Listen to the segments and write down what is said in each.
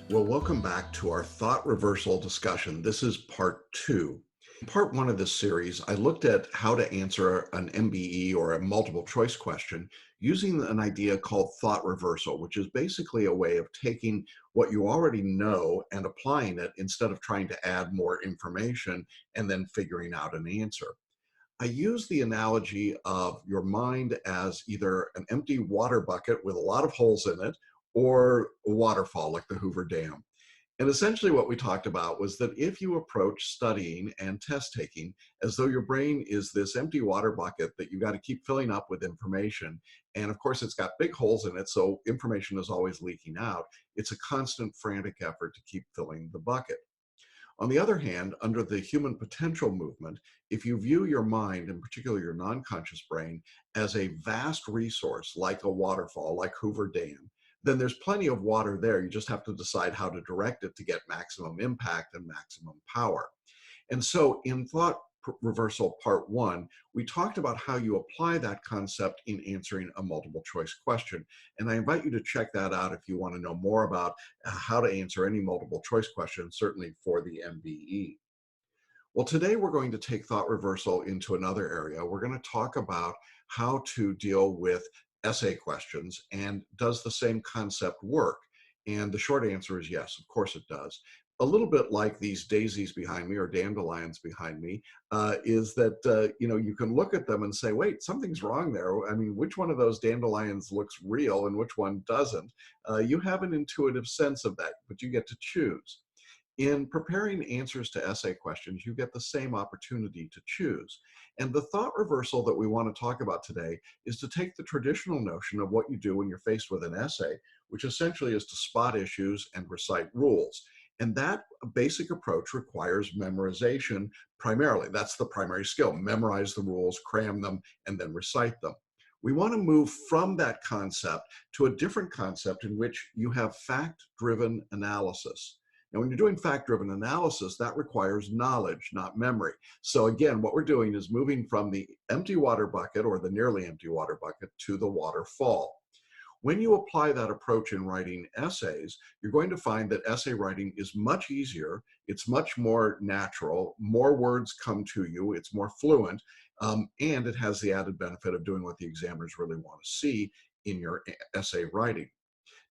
Well, welcome back to our thought reversal discussion. This is part two. In part one of this series, I looked at how to answer an MBE or a multiple choice question using an idea called thought reversal, which is basically a way of taking what you already know and applying it instead of trying to add more information and then figuring out an answer. I use the analogy of your mind as either an empty water bucket with a lot of holes in it or a waterfall like the Hoover Dam. And essentially, what we talked about was that if you approach studying and test taking as though your brain is this empty water bucket that you got to keep filling up with information, and of course, it's got big holes in it, so information is always leaking out, it's a constant frantic effort to keep filling the bucket. On the other hand, under the human potential movement, if you view your mind, and particularly your non-conscious brain, as a vast resource like a waterfall, like Hoover Dam, then there's plenty of water there. You just have to decide how to direct it to get maximum impact and maximum power. And so in thought reversal part one, we talked about how you apply that concept in answering a multiple choice question. And I invite you to check that out if you want to know more about how to answer any multiple choice question, certainly for the MBE. Well, today we're going to take thought reversal into another area. We're going to talk about how to deal with essay questions, and does the same concept work? And the short answer is yes, of course it does. A little bit like these daisies behind me or dandelions behind me, is that you can look at them and say, wait, something's wrong there. I mean, which one of those dandelions looks real and which one doesn't? You have an intuitive sense of that, but you get to choose. In preparing answers to essay questions, you get the same opportunity to choose. And the thought reversal that we want to talk about today is to take the traditional notion of what you do when you're faced with an essay, which essentially is to spot issues and recite rules. And that basic approach requires memorization primarily. That's the primary skill. Memorize the rules, cram them, and then recite them. We want to move from that concept to a different concept in which you have fact-driven analysis. Now, when you're doing fact-driven analysis, that requires knowledge, not memory. So again, what we're doing is moving from the empty water bucket or the nearly empty water bucket to the waterfall. When you apply that approach in writing essays, you're going to find that essay writing is much easier, it's much more natural, more words come to you, it's more fluent, and it has the added benefit of doing what the examiners really want to see in your essay writing.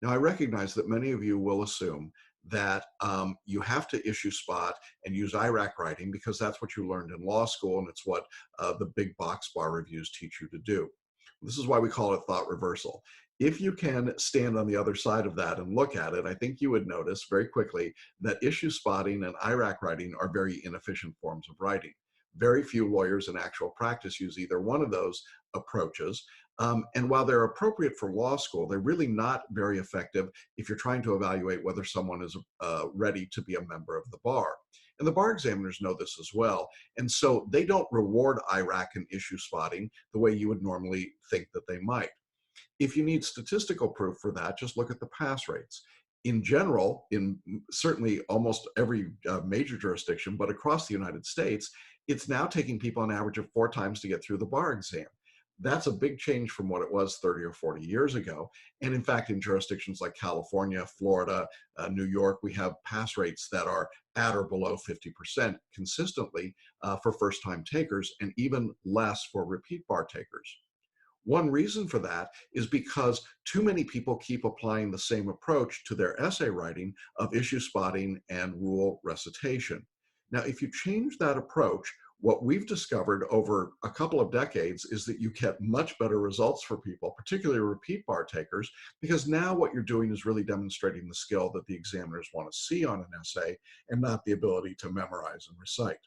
Now, I recognize that many of you will assume that you have to issue spot and use IRAC writing because that's what you learned in law school, and it's what the big box bar reviews teach you to do. This is why we call it thought reversal. If you can stand on the other side of that and look at it, I think you would notice very quickly that issue spotting and IRAC writing are very inefficient forms of writing. Very few lawyers in actual practice use either one of those approaches. And while they're appropriate for law school, they're really not very effective if you're trying to evaluate whether someone is ready to be a member of the bar. And the bar examiners know this as well. And so they don't reward IRAC and issue spotting the way you would normally think that they might. If you need statistical proof for that, just look at the pass rates. In general, in certainly almost every major jurisdiction, but across the United States, it's now taking people an average of 4 times to get through the bar exam. That's a big change from what it was 30 or 40 years ago. And in fact, in jurisdictions like California, Florida, New York, we have pass rates that are at or below 50% consistently for first-time takers, and even less for repeat bar takers. One reason for that is because too many people keep applying the same approach to their essay writing of issue spotting and rule recitation. Now, if you change that approach, what we've discovered over a couple of decades is that you get much better results for people, particularly repeat bar takers, because now what you're doing is really demonstrating the skill that the examiners want to see on an essay and not the ability to memorize and recite.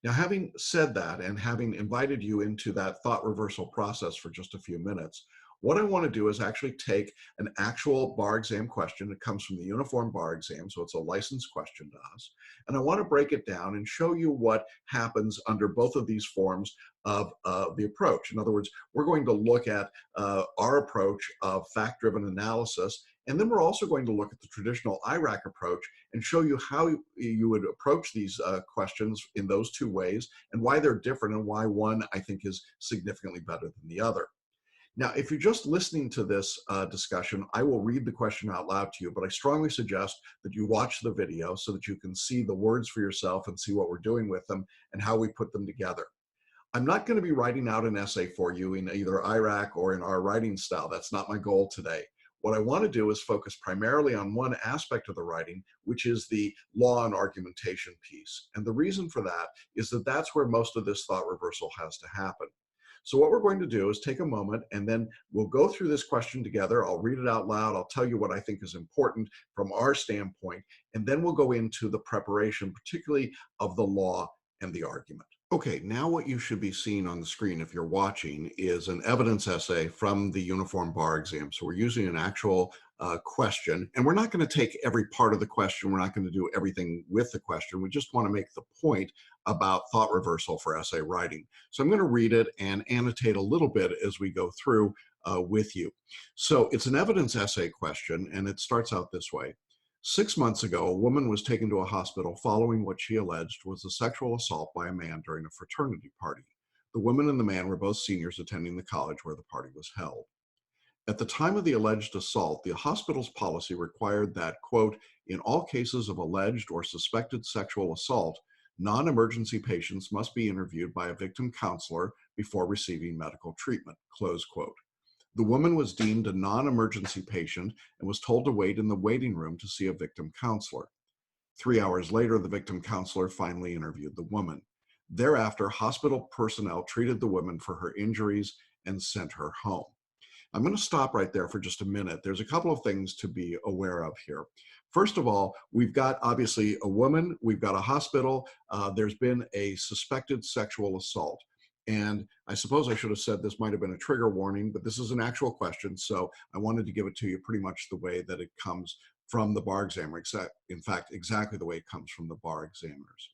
Now, having said that and having invited you into that thought reversal process for just a few minutes, what I want to do is actually take an actual bar exam question. It comes from the Uniform Bar Exam, so it's a licensed question to us. And I want to break it down and show you what happens under both of these forms of the approach. In other words, we're going to look at our approach of fact-driven analysis, and then we're also going to look at the traditional IRAC approach and show you how you would approach these questions in those two ways and why they're different and why one, I think, is significantly better than the other. Now, if you're just listening to this discussion, I will read the question out loud to you, but I strongly suggest that you watch the video so that you can see the words for yourself and see what we're doing with them and how we put them together. I'm not going to be writing out an essay for you in either IRAC or in our writing style. That's not my goal today. What I want to do is focus primarily on one aspect of the writing, which is the law and argumentation piece. And the reason for that is that that's where most of this thought reversal has to happen. So what we're going to do is take a moment and then we'll go through this question together. I'll read it out loud. I'll tell you what I think is important from our standpoint, and then we'll go into the preparation, particularly of the law and the argument. Okay, now what you should be seeing on the screen if you're watching is an evidence essay from the Uniform Bar Exam. So we're using an actual question, and we're not going to take every part of the question. We're not going to do everything with the question. We just want to make the point about thought reversal for essay writing. So I'm going to read it and annotate a little bit as we go through with you. So it's an evidence essay question, and it starts out this way. 6 months ago, a woman was taken to a hospital following what she alleged was a sexual assault by a man during a fraternity party. The woman and the man were both seniors attending the college where the party was held. At the time of the alleged assault, the hospital's policy required that, quote, in all cases of alleged or suspected sexual assault, non-emergency patients must be interviewed by a victim counselor before receiving medical treatment, close quote. The woman was deemed a non-emergency patient and was told to wait in the waiting room to see a victim counselor. 3 hours later, the victim counselor finally interviewed the woman. Thereafter, hospital personnel treated the woman for her injuries and sent her home. I'm going to stop right there for just a minute. There's a couple of things to be aware of here. First of all, we've got obviously a woman, we've got a hospital, there's been a suspected sexual assault. And I suppose I should have said this might have been a trigger warning, but this is an actual question. So I wanted to give it to you pretty much the way that it comes from the bar examiner. In fact, exactly the way it comes from the bar examiners.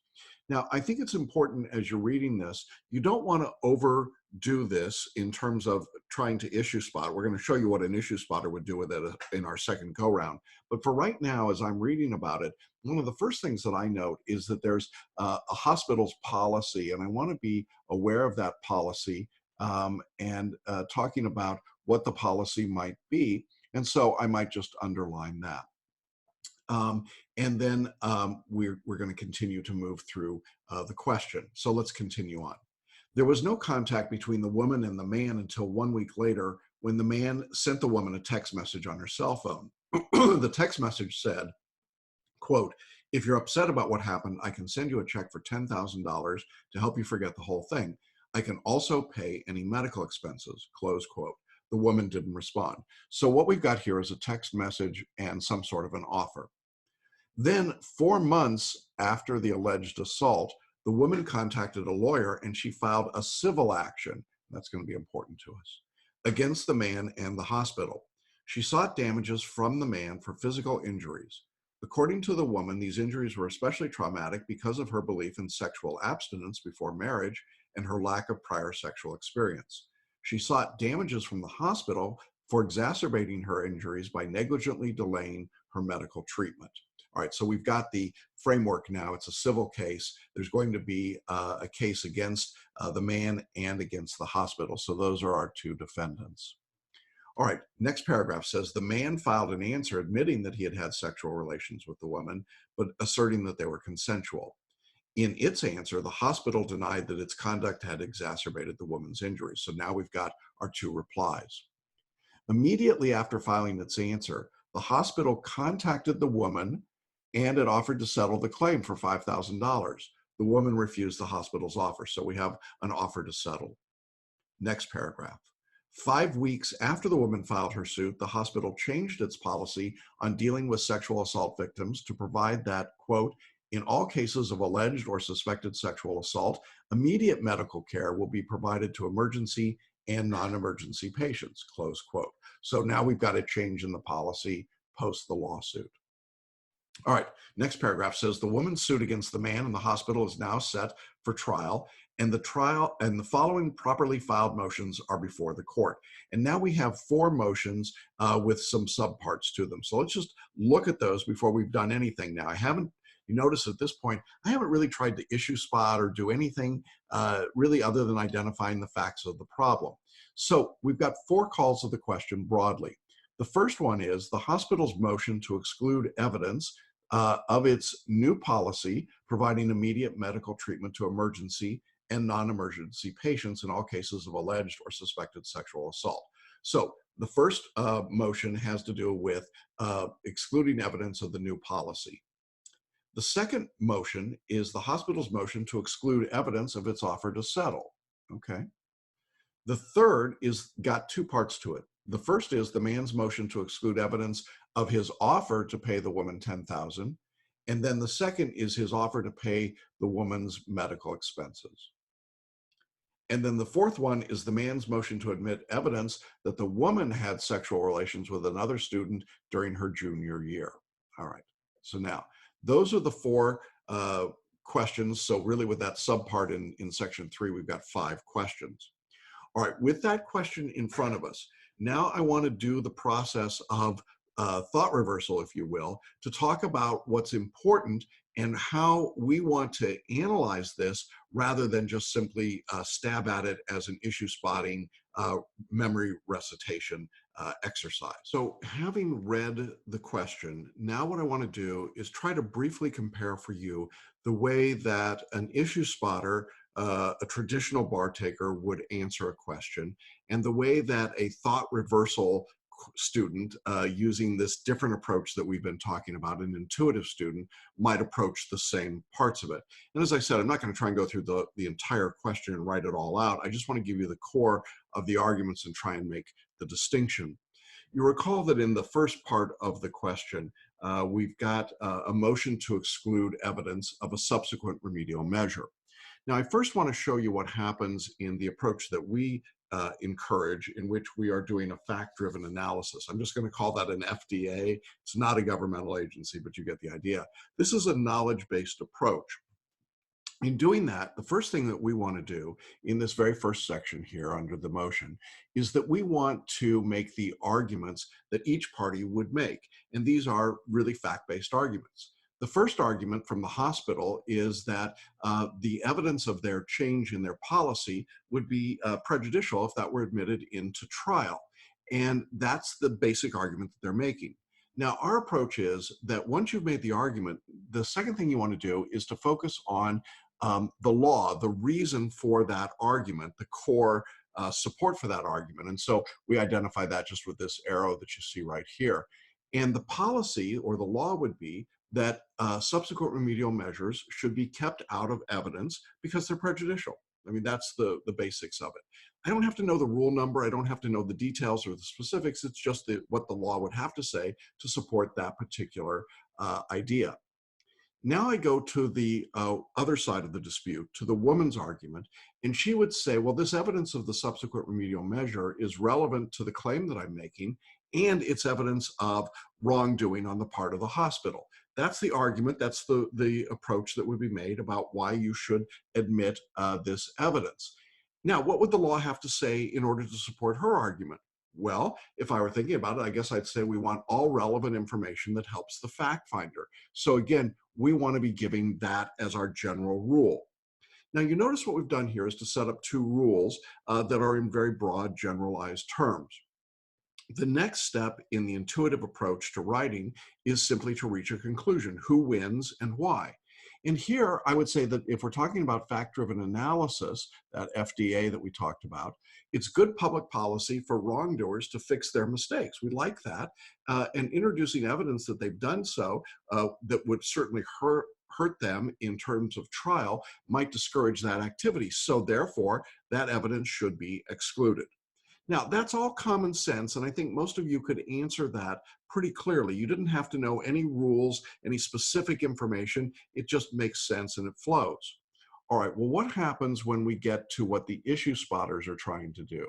Now, I think it's important as you're reading this, you don't want to overdo this in terms of trying to issue spot. We're going to show you what an issue spotter would do with it in our second go round. But for right now, as I'm reading about it, one of the first things that I note is that there's a hospital's policy, and I want to be aware of that policy and talking about what the policy might be. And so I might just underline that. And then we're going to continue to move through the question. So let's continue on. There was no contact between the woman and the man until 1 week later when the man sent the woman a text message on her cell phone. The text message said, quote, if you're upset about what happened, I can send you a check for $10,000 to help you forget the whole thing. I can also pay any medical expenses, close quote. The woman didn't respond. So what we've got here is a text message and some sort of an offer. Then 4 months after the alleged assault, the woman contacted a lawyer and she filed a civil action, that's going to be important to us, against the man and the hospital. She sought damages from the man for physical injuries. According to the woman, these injuries were especially traumatic because of her belief in sexual abstinence before marriage and her lack of prior sexual experience. She sought damages from the hospital for exacerbating her injuries by negligently delaying her medical treatment. All right, so we've got the framework now. It's a civil case. There's going to be a case against the man and against the hospital. So those are our two defendants. All right, next paragraph says the man filed an answer admitting that he had had sexual relations with the woman, but asserting that they were consensual. In its answer, the hospital denied that its conduct had exacerbated the woman's injuries. So now we've got our two replies. Immediately after filing its answer, the hospital contacted the woman and it offered to settle the claim for $5,000. The woman refused the hospital's offer, so we have an offer to settle. Next paragraph. 5 weeks after the woman filed her suit, the hospital changed its policy on dealing with sexual assault victims to provide that, quote, in all cases of alleged or suspected sexual assault, immediate medical care will be provided to emergency and non-emergency patients, close quote. So now we've got a change in the policy post the lawsuit. All right, next paragraph says the woman's suit against the man in the hospital is now set for trial, and the following properly filed motions are before the court. And now we have 4 motions with some subparts to them. So let's just look at those before we've done anything. Now, you notice at this point, I haven't really tried to issue spot or do anything really other than identifying the facts of the problem. So we've got four calls of the question broadly. The first one is the hospital's motion to exclude evidence of its new policy providing immediate medical treatment to emergency and non-emergency patients in all cases of alleged or suspected sexual assault. So the first motion has to do with excluding evidence of the new policy. The second motion is the hospital's motion to exclude evidence of its offer to settle. Okay. The third is got two parts to it. The first is the man's motion to exclude evidence of his offer to pay the woman $10,000, and then the second is his offer to pay the woman's medical expenses. And then the fourth one is the man's motion to admit evidence that the woman had sexual relations with another student during her junior year. All right. So now those are the four questions. So really with that subpart in section 3, we've got 5 questions. All right, with that question in front of us, now I want to do the process of thought reversal, if you will, to talk about what's important and how we want to analyze this rather than just simply stab at it as an issue spotting memory recitation exercise. So having read the question, now what I want to do is try to briefly compare for you the way that an issue spotter, a traditional bar taker, would answer a question, and the way that a thought reversal student using this different approach that we've been talking about, an intuitive student, might approach the same parts of it. And as I said, I'm not going to try and go through the entire question and write it all out. I just want to give you the core of the arguments and try and make the distinction. You recall that in the first part of the question, we've got a motion to exclude evidence of a subsequent remedial measure. Now, I first want to show you what happens in the approach that we encourage, in which we are doing a fact-driven analysis. I'm just going to call that an FDA. It's not a governmental agency, but you get the idea. This is a knowledge-based approach. In doing that, the first thing that we want to do in this very first section here under the motion is that we want to make the arguments that each party would make. And these are really fact-based arguments. The first argument from the hospital is that the evidence of their change in their policy would be prejudicial if that were admitted into trial. And that's the basic argument that they're making. Now, our approach is that once you've made the argument, the second thing you want to do is to focus on the law, the reason for that argument, the core support for that argument. And so we identify that just with this arrow that you see right here. And the policy or the law would be that subsequent remedial measures should be kept out of evidence because they're prejudicial. I mean, that's the basics of it. I don't have to know the rule number. I don't have to know the details or the specifics. It's just what the law would have to say to support that particular idea. Now I go to the other side of the dispute, to the woman's argument, and she would say, well, this evidence of the subsequent remedial measure is relevant to the claim that I'm making, and it's evidence of wrongdoing on the part of the hospital. That's the argument, that's the approach that would be made about why you should admit this evidence. Now, what would the law have to say in order to support her argument? Well, if I were thinking about it, I guess I'd say we want all relevant information that helps the fact finder. So again, we want to be giving that as our general rule. Now, you notice what we've done here is to set up 2 rules that are in very broad, generalized terms. The next step in the intuitive approach to writing is simply to reach a conclusion. Who wins and why? And here, I would say that if we're talking about fact-driven analysis, that FDA that we talked about, it's good public policy for wrongdoers to fix their mistakes. We like that. And introducing evidence that they've done so that would certainly hurt them in terms of trial might discourage that activity. So therefore, that evidence should be excluded. Now, that's all common sense, and I think most of you could answer that pretty clearly. You didn't have to know any rules, any specific information. It just makes sense and it flows. All right, well, what happens when we get to what the issue spotters are trying to do?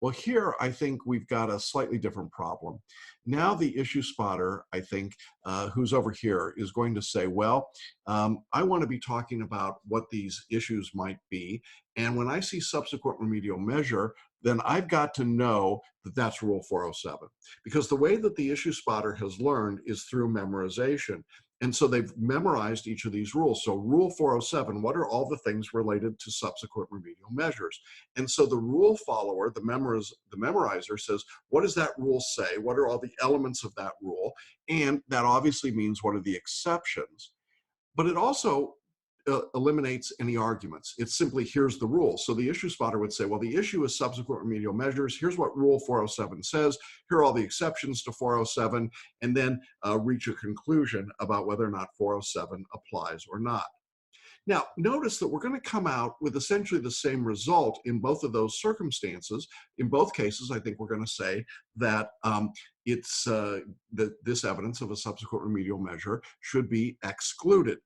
Well, here, I think we've got a slightly different problem. Now the issue spotter, I think, who's over here, is going to say, well, I want to be talking about what these issues might be, and when I see subsequent remedial measure, then I've got to know that that's Rule 407. Because the way that the issue spotter has learned is through memorization. And so they've memorized each of these rules. So Rule 407, what are all the things related to subsequent remedial measures? And so the rule follower, the memorizer says, what does that rule say? What are all the elements of that rule? And that obviously means what are the exceptions? But it also eliminates any arguments. It's simply, here's the rule. So the issue spotter would say, well, the issue is subsequent remedial measures. Here's what Rule 407 says. Here are all the exceptions to 407, and then reach a conclusion about whether or not 407 applies or not. Now, notice that we're going to come out with essentially the same result in both of those circumstances. In both cases, I think we're going to say that that this evidence of a subsequent remedial measure should be excluded.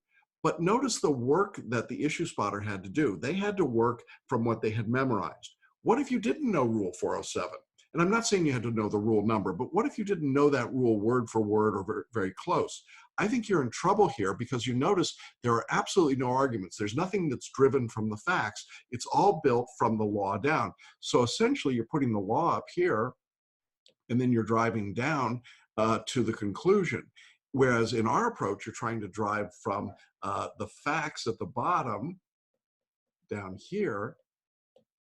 But notice the work that the issue spotter had to do. They had to work from what they had memorized. What if you didn't know Rule 407? And I'm not saying you had to know the rule number, but what if you didn't know that rule word for word or very, very close? I think you're in trouble here, because you notice there are absolutely no arguments. There's nothing that's driven from the facts. It's all built from the law down. So essentially, you're putting the law up here, and then you're driving down to the conclusion. Whereas in our approach, you're trying to drive from the facts at the bottom down here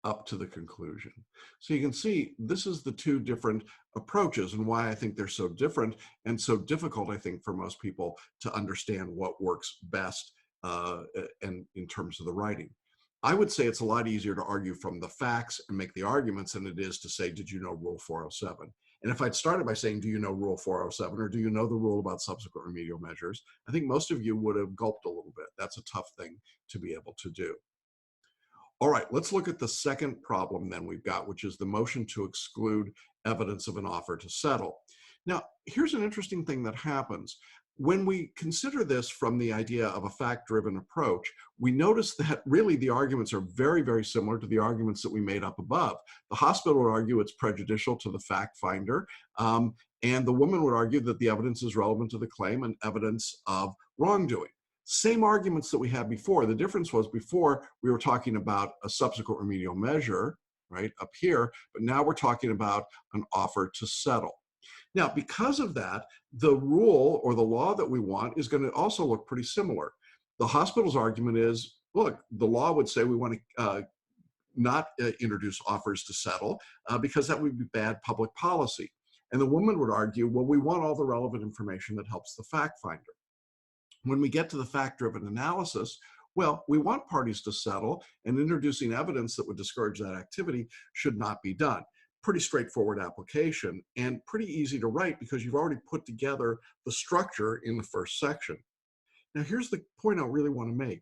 up to the conclusion. So you can see this is the two different approaches, and why I think they're so different and so difficult, I think, for most people to understand what works best and in terms of the writing. I would say it's a lot easier to argue from the facts and make the arguments than it is to say, did you know Rule 407? And if I'd started by saying, do you know Rule 407, or do you know the rule about subsequent remedial measures, I think most of you would have gulped a little bit. That's a tough thing to be able to do. All right, let's look at the second problem then we've got, which is the motion to exclude evidence of an offer to settle. Now, here's an interesting thing that happens. When we consider this from the idea of a fact-driven approach, we notice that really the arguments are very, very similar to the arguments that we made up above. The hospital would argue it's prejudicial to the fact finder, and the woman would argue that the evidence is relevant to the claim and evidence of wrongdoing. Same arguments that we had before. The difference was, before we were talking about a subsequent remedial measure, right, up here, but now we're talking about an offer to settle. Now, because of that, the rule or the law that we want is going to also look pretty similar. The hospital's argument is, look, the law would say we want to not introduce offers to settle because that would be bad public policy. And the woman would argue, well, we want all the relevant information that helps the fact finder. When we get to the fact-driven analysis, well, we want parties to settle, and introducing evidence that would discourage that activity should not be done. Pretty straightforward application, and pretty easy to write because you've already put together the structure in the first section. Now, here's the point I really want to make.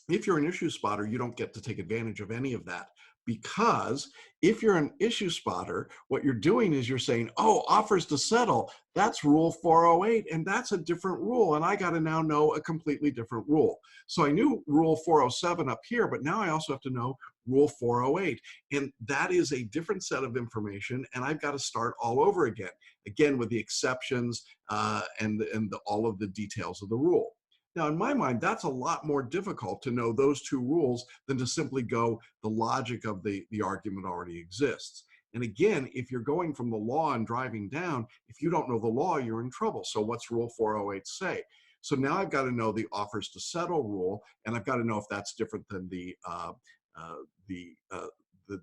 If you're an issue spotter, you don't get to take advantage of any of that, because if you're an issue spotter, what you're doing is you're saying, oh, offers to settle, that's Rule 408, and that's a different rule, and I got to now know a completely different rule. So I knew Rule 407 up here, but now I also have to know Rule 408, and that is a different set of information, and I've got to start all over again with the exceptions and all of the details of the rule. Now, in my mind, that's a lot more difficult to know those two rules than to simply go, the logic of the argument already exists. And again, if you're going from the law and driving down, if you don't know the law, you're in trouble. So what's Rule 408 say? So now I've got to know the offers to settle rule, and I've got to know if that's different than the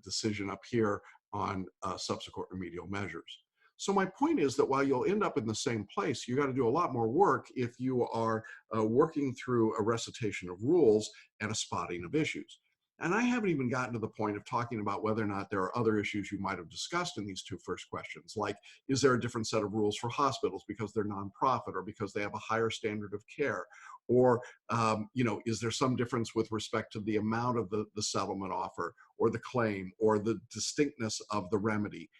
decision up here on subsequent remedial measures. So my point is that while you'll end up in the same place, you got to do a lot more work if you are working through a recitation of rules and a spotting of issues. And I haven't even gotten to the point of talking about whether or not there are other issues you might have discussed in these two first questions, like, is there a different set of rules for hospitals because they're nonprofit or because they have a higher standard of care? Or, is there some difference with respect to the amount of the settlement offer or the claim or the distinctness of the remedy?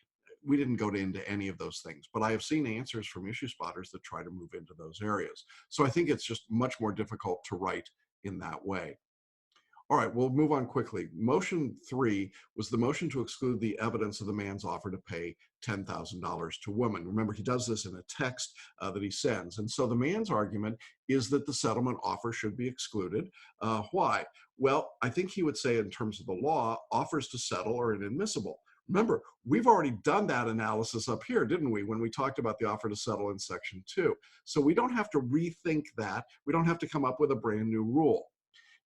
We didn't go into any of those things, but I have seen answers from issue spotters that try to move into those areas. So I think it's just much more difficult to write in that way. All right, we'll move on quickly. Motion 3 was the motion to exclude the evidence of the man's offer to pay $10,000 to women. Remember, he does this in a text that he sends. And so the man's argument is that the settlement offer should be excluded. Why? Well, I think he would say, in terms of the law, offers to settle are inadmissible. Remember, we've already done that analysis up here, didn't we, when we talked about the offer to settle in section 2. So we don't have to rethink that. We don't have to come up with a brand new rule.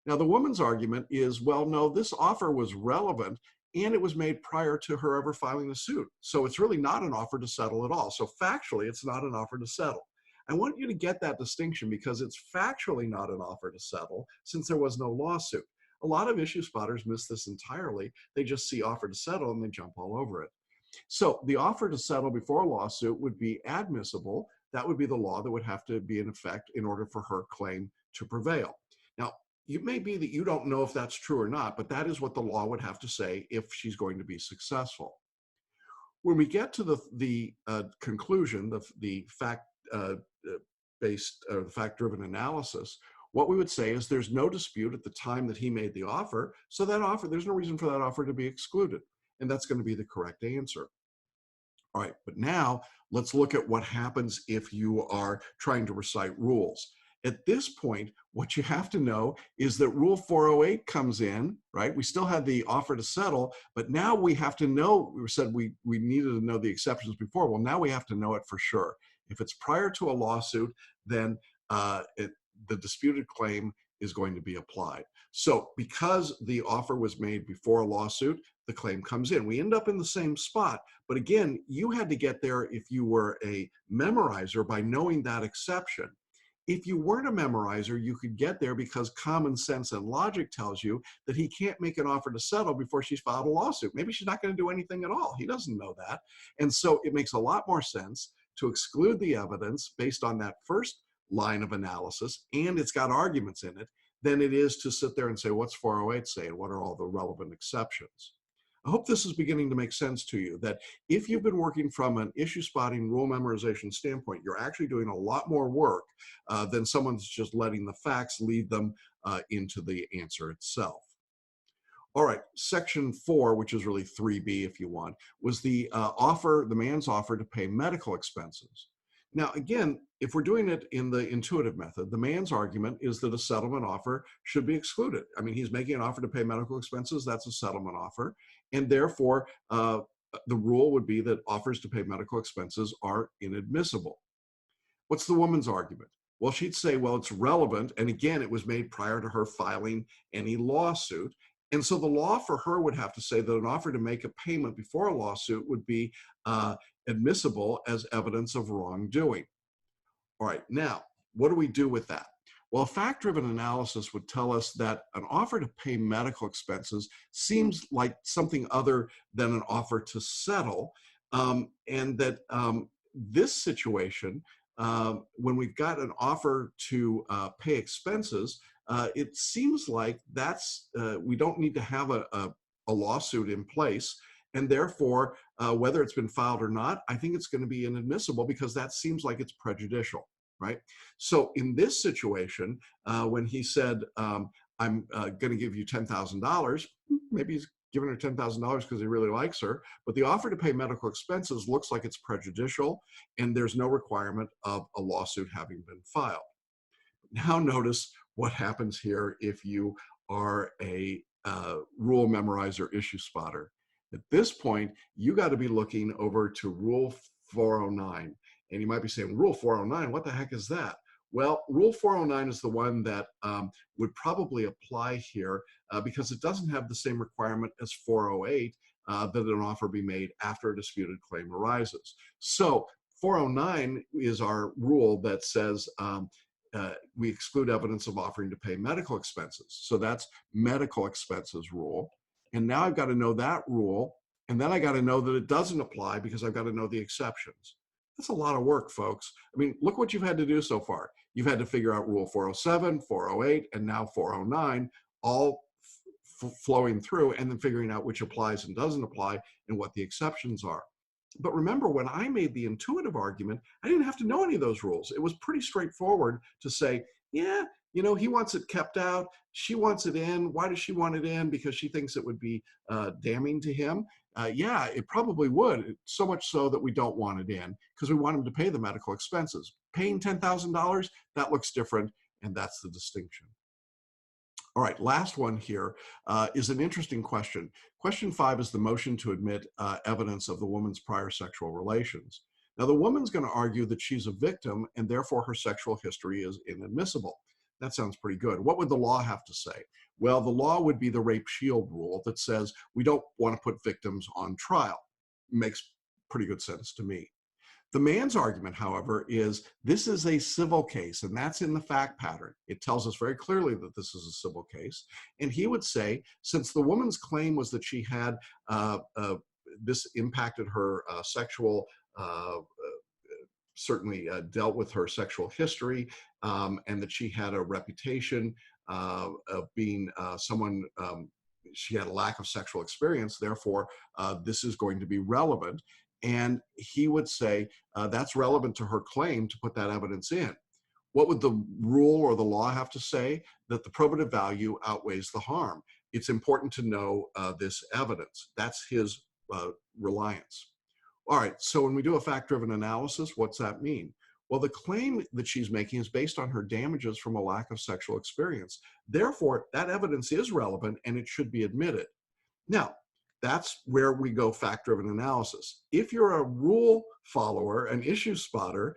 Now, the woman's argument is, well, no, this offer was relevant and it was made prior to her ever filing the suit. So it's really not an offer to settle at all. So factually, it's not an offer to settle. I want you to get that distinction because it's factually not an offer to settle since there was no lawsuit. A lot of issue spotters miss this entirely. They just see offer to settle and they jump all over it. So the offer to settle before a lawsuit would be admissible. That would be the law that would have to be in effect in order for her claim to prevail. Now, it may be that you don't know if that's true or not, but that is what the law would have to say if she's going to be successful. When we get to the conclusion, the fact-based or the fact-driven analysis, what we would say is there's no dispute at the time that he made the offer, so that offer, there's no reason for that offer to be excluded, and that's going to be the correct answer. All right, but now let's look at what happens if you are trying to recite rules. At this point, what you have to know is that Rule 408 comes in, right? We still had the offer to settle, but now we have to know, we said we needed to know the exceptions before. Well, now we have to know it for sure. If it's prior to a lawsuit, then the disputed claim is going to be applied. So because the offer was made before a lawsuit, the claim comes in. We end up in the same spot, but again, you had to get there if you were a memorizer by knowing that exception. If you weren't a memorizer, you could get there because common sense and logic tells you that he can't make an offer to settle before she's filed a lawsuit. Maybe she's not going to do anything at all. He doesn't know that. And so it makes a lot more sense to exclude the evidence based on that first line of analysis, and it's got arguments in it, than it is to sit there and say, what's 408 say and what are all the relevant exceptions? I hope this is beginning to make sense to you, that if you've been working from an issue spotting rule memorization standpoint, you're actually doing a lot more work than someone that's just letting the facts lead them into the answer itself. All right, section 4, which is really 3B if you want, was the man's offer to pay medical expenses. Now, again, if we're doing it in the intuitive method, the man's argument is that a settlement offer should be excluded. I mean, he's making an offer to pay medical expenses, that's a settlement offer, and therefore the rule would be that offers to pay medical expenses are inadmissible. What's the woman's argument? Well, she'd say, well, it's relevant, and again, it was made prior to her filing any lawsuit, and so the law for her would have to say that an offer to make a payment before a lawsuit would be admissible as evidence of wrongdoing. All right, now, what do we do with that? Well, a fact-driven analysis would tell us that an offer to pay medical expenses seems like something other than an offer to settle, and that this situation, when we've got an offer to pay expenses, it seems like that's we don't need to have a lawsuit in place, and therefore, whether it's been filed or not, I think it's going to be inadmissible because that seems like it's prejudicial, right? So in this situation, when he said, I'm going to give you $10,000, maybe he's giving her $10,000 because he really likes her, but the offer to pay medical expenses looks like it's prejudicial, and there's no requirement of a lawsuit having been filed. Now notice what happens here if you are a rule memorizer issue spotter. At this point, you got to be looking over to Rule 409. And you might be saying, Rule 409, what the heck is that? Well, Rule 409 is the one that would probably apply here because it doesn't have the same requirement as 408 that an offer be made after a disputed claim arises. So 409 is our rule that says we exclude evidence of offering to pay medical expenses. So that's medical expenses rule. And now I've got to know that rule. And then I got to know that it doesn't apply because I've got to know the exceptions. That's a lot of work, folks. I mean, look what you've had to do so far. You've had to figure out Rule 407, 408, and now 409, all flowing through and then figuring out which applies and doesn't apply and what the exceptions are. But remember, when I made the intuitive argument, I didn't have to know any of those rules. It was pretty straightforward to say, yeah, you know, he wants it kept out. She wants it in. Why does she want it in? Because she thinks it would be damning to him. Yeah, it probably would. So much so that we don't want it in because we want him to pay the medical expenses. Paying $10,000, that looks different, and that's the distinction. All right, last one here is an interesting question. Question 5 is the motion to admit evidence of the woman's prior sexual relations. Now, the woman's going to argue that she's a victim and therefore her sexual history is inadmissible. That sounds pretty good. What would the law have to say? Well, the law would be the rape shield rule that says we don't want to put victims on trial. Makes pretty good sense to me. The man's argument, however, is this is a civil case, and that's in the fact pattern. It tells us very clearly that this is a civil case. And he would say, since the woman's claim was that she had this impacted her sexual, certainly dealt with her sexual history, and that she had a reputation of being someone. She had a lack of sexual experience, therefore, this is going to be relevant. And he would say that's relevant to her claim to put that evidence in. What would the rule or the law have to say? That the probative value outweighs the harm. It's important to know this evidence. That's his reliance. All right, so when we do a fact-driven analysis, what's that mean? Well, the claim that she's making is based on her damages from a lack of sexual experience. Therefore, that evidence is relevant and it should be admitted. Now, that's where we go fact-driven analysis. If you're a rule follower, an issue spotter,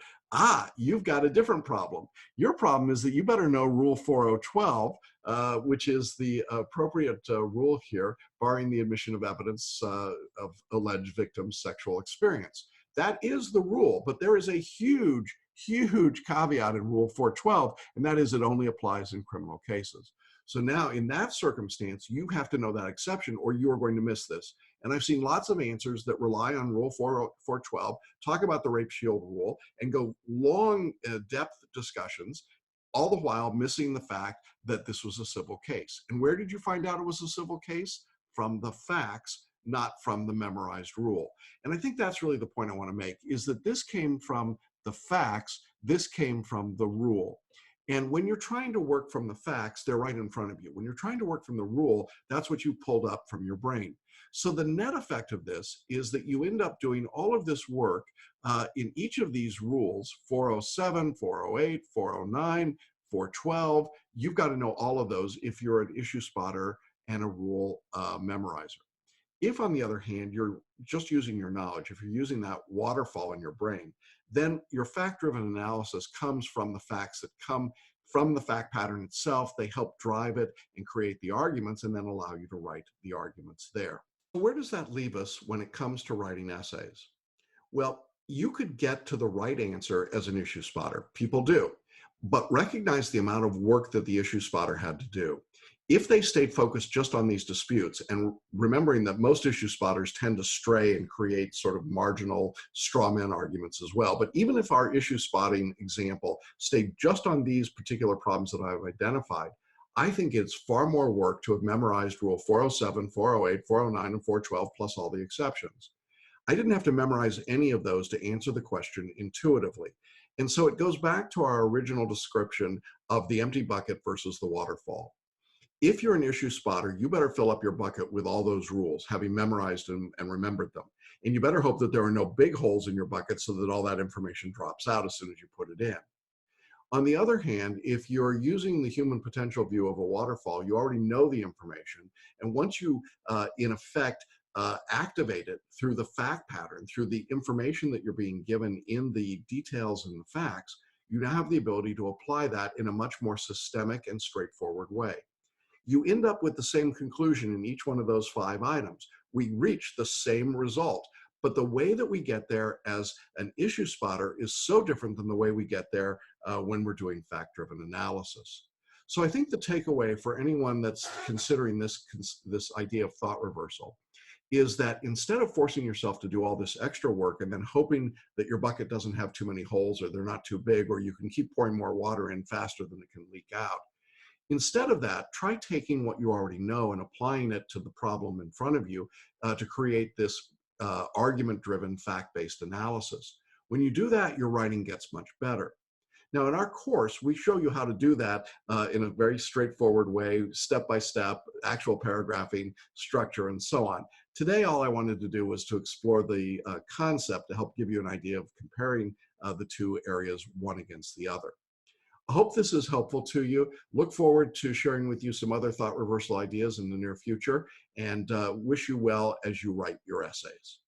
you've got a different problem. Your problem is that you better know Rule 4012, which is the appropriate rule here, barring the admission of evidence of alleged victim's sexual experience. That is the rule, but there is a huge, huge caveat in Rule 412, and that is it only applies in criminal cases. So now in that circumstance, you have to know that exception or you are going to miss this. And I've seen lots of answers that rely on Rule 412, talk about the rape shield rule, and go long depth discussions, all the while missing the fact that this was a civil case. And where did you find out it was a civil case? From the facts, not from the memorized rule. And I think that's really the point I want to make, is that this came from the facts, this came from the rule. And when you're trying to work from the facts, they're right in front of you. When you're trying to work from the rule, that's what you pulled up from your brain. So the net effect of this is that you end up doing all of this work in each of these rules, 407, 408, 409, 412. You've got to know all of those if you're an issue spotter and a rule memorizer. If, on the other hand, you're just using your knowledge, if you're using that waterfall in your brain, then your fact-driven analysis comes from the facts that come from the fact pattern itself. They help drive it and create the arguments and then allow you to write the arguments there. Where does that leave us when it comes to writing essays? Well, you could get to the right answer as an issue spotter. People do. But recognize the amount of work that the issue spotter had to do. If they stayed focused just on these disputes, and remembering that most issue spotters tend to stray and create sort of marginal straw man arguments as well, but even if our issue spotting example stayed just on these particular problems that I've identified, I think it's far more work to have memorized Rule 407, 408, 409, and 412, plus all the exceptions. I didn't have to memorize any of those to answer the question intuitively. And so it goes back to our original description of the empty bucket versus the waterfall. If you're an issue spotter, you better fill up your bucket with all those rules, having memorized and remembered them. And you better hope that there are no big holes in your bucket so that all that information drops out as soon as you put it in. On the other hand, if you're using the human potential view of a waterfall, you already know the information. And once you, in effect, activate it through the fact pattern, through the information that you're being given in the details and the facts, you now have the ability to apply that in a much more systemic and straightforward way. You end up with the same conclusion in each one of those 5 items. We reach the same result, but the way that we get there as an issue spotter is so different than the way we get there when we're doing fact-driven analysis. So I think the takeaway for anyone that's considering this idea of thought reversal is that instead of forcing yourself to do all this extra work and then hoping that your bucket doesn't have too many holes or they're not too big or you can keep pouring more water in faster than it can leak out, instead of that, try taking what you already know and applying it to the problem in front of you to create this argument-driven, fact-based analysis. When you do that, your writing gets much better. Now, in our course, we show you how to do that in a very straightforward way, step-by-step, actual paragraphing, structure, and so on. Today, all I wanted to do was to explore the concept to help give you an idea of comparing the two areas one against the other. I hope this is helpful to you. Look forward to sharing with you some other thought reversal ideas in the near future, and wish you well as you write your essays.